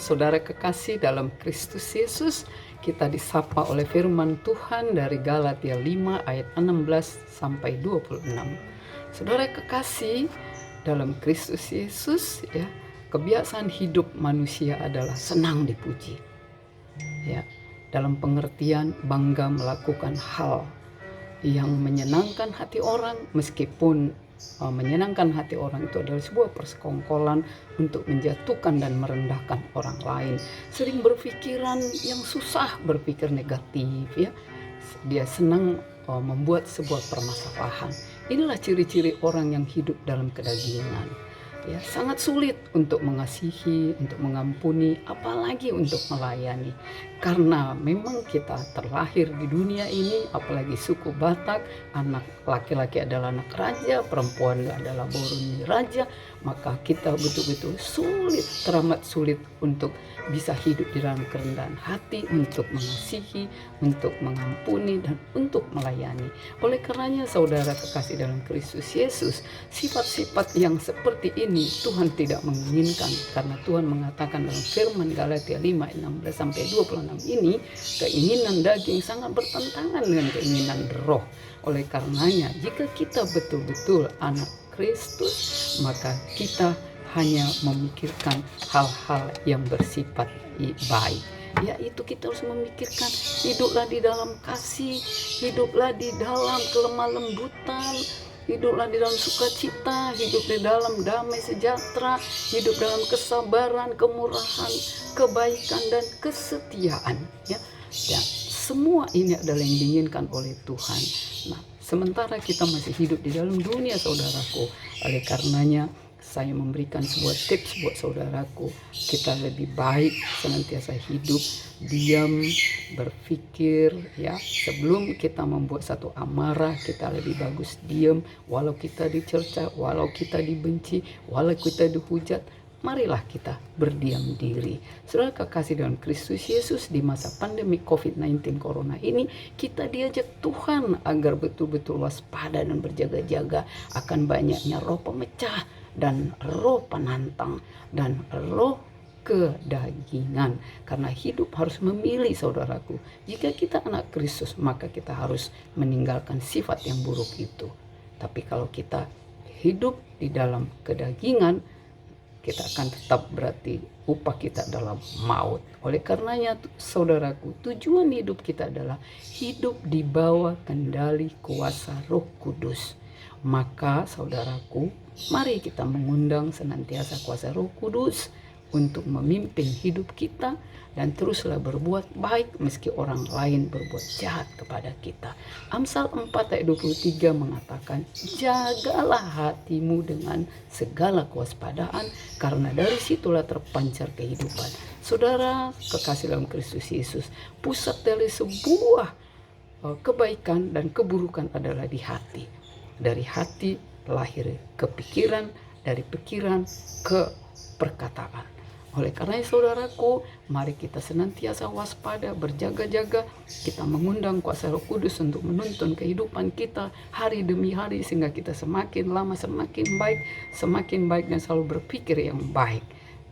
saudara kekasih dalam Kristus Yesus. Kita disapa oleh firman Tuhan dari Galatia 5 ayat 16 sampai 26. Saudara kekasih dalam Kristus Yesus, ya, kebiasaan hidup manusia adalah senang dipuji. Ya, dalam pengertian bangga melakukan hal yang menyenangkan hati orang, meskipun menyenangkan hati orang itu adalah sebuah persekongkolan untuk menjatuhkan dan merendahkan orang lain. Sering berpikiran yang susah, berpikir negatif, ya. Dia senang membuat sebuah permasalahan. Inilah ciri-ciri orang yang hidup dalam kedagingan. Ya, sangat sulit untuk mengasihi, untuk mengampuni, apalagi untuk melayani. Karena memang kita terlahir di dunia ini, apalagi suku Batak, anak laki-laki adalah anak raja, perempuan adalah boroni raja, maka kita betul-betul sulit, teramat sulit untuk bisa hidup di dalam kerendahan hati, untuk mengasihi, untuk mengampuni, dan untuk melayani. Oleh karenanya saudara kekasih dalam Kristus Yesus, sifat-sifat yang seperti ini Tuhan tidak menginginkan, karena Tuhan mengatakan dalam firman Galatia 5 16-26 ini, keinginan daging sangat bertentangan dengan keinginan roh. Oleh karenanya jika kita betul-betul anak Kristus, maka kita hanya memikirkan hal-hal yang bersifat baik, yaitu kita harus memikirkan hiduplah di dalam kasih, hiduplah di dalam kelemah lembutan, hiduplah di dalam sukacita, hidup di dalam damai sejahtera, hidup dalam kesabaran, kemurahan, kebaikan, dan kesetiaan. Ya, semua ini adalah yang diinginkan oleh Tuhan. Nah, sementara kita masih hidup di dalam dunia, saudaraku, oleh karenanya saya memberikan sebuah tips buat saudaraku. Kita lebih baik senantiasa hidup diam, berpikir, ya. Sebelum kita membuat satu amarah, kita lebih bagus diam. Walau kita dicerca, walau kita dibenci, walau kita dihujat, marilah kita berdiam diri. Saudara kekasih dalam Kristus Yesus, di masa pandemi COVID-19 Corona ini, kita diajak Tuhan agar betul-betul waspada dan berjaga-jaga akan banyaknya roh pemecah dan roh penantang dan roh kedagingan. Karena hidup harus memilih, saudaraku. Jika kita anak Kristus, maka kita harus meninggalkan sifat yang buruk itu. Tapi kalau kita hidup di dalam kedagingan, kita akan tetap berarti upah kita dalam maut. Oleh karenanya saudaraku, tujuan hidup kita adalah hidup di bawah kendali kuasa Roh Kudus. Maka saudaraku, mari kita mengundang senantiasa kuasa Roh Kudus untuk memimpin hidup kita, dan teruslah berbuat baik meski orang lain berbuat jahat kepada kita. Amsal 4 ayat 23 mengatakan, jagalah hatimu dengan segala kewaspadaan, karena dari situlah terpancar kehidupan. Saudara kekasih dalam Kristus Yesus, pusat dari sebuah kebaikan dan keburukan adalah di hati. Dari hati lahir kepikiran, dari pikiran ke perkataan. Oleh karena itu saudaraku, mari kita senantiasa waspada, berjaga-jaga. Kita mengundang kuasa Roh Kudus untuk menuntun kehidupan kita hari demi hari, sehingga kita semakin lama semakin baik dan selalu berpikir yang baik.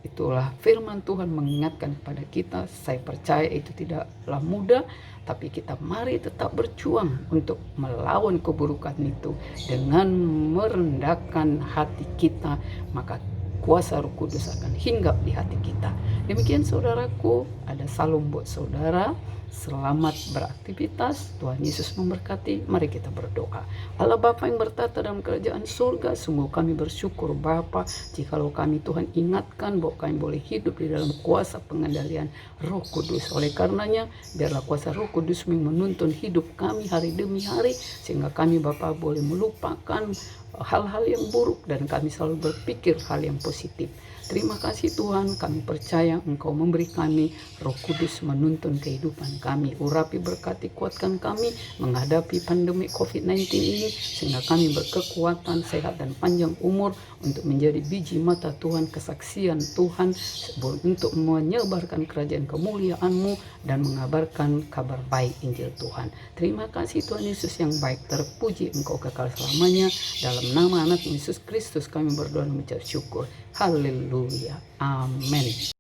Itulah firman Tuhan mengingatkan kepada kita. Saya percaya itu tidaklah mudah, tapi kita mari tetap berjuang untuk melawan keburukan itu dengan merendahkan hati kita, maka kuasa Roh Kudus akan hinggap di hati kita. Demikian saudaraku, ada salam buat saudara. Selamat beraktivitas. Tuhan Yesus memberkati. Mari kita berdoa. Allah Bapa yang bertata dalam kerajaan surga, sungguh kami bersyukur Bapa, jikalau kami Tuhan ingatkan bahwa kami boleh hidup di dalam kuasa pengendalian Roh Kudus. Oleh karenanya, biarlah kuasa Roh Kudus menuntun hidup kami hari demi hari, sehingga kami Bapa boleh melupakan hal-hal yang buruk dan kami selalu berpikir hal yang positif. Terima kasih Tuhan, kami percaya Engkau memberi kami Roh Kudus menuntun kehidupan kami. Urapi, berkati, kuatkan kami menghadapi pandemi COVID-19 ini, sehingga kami berkekuatan, sehat, dan panjang umur untuk menjadi biji mata Tuhan, kesaksian Tuhan, untuk menyebarkan kerajaan kemuliaan-Mu dan mengabarkan kabar baik Injil Tuhan. Terima kasih Tuhan Yesus yang baik, terpuji Engkau kekal selamanya. Dalam nama anak Yesus Kristus kami berdoa dan mengucap syukur. Haleluya. Amin.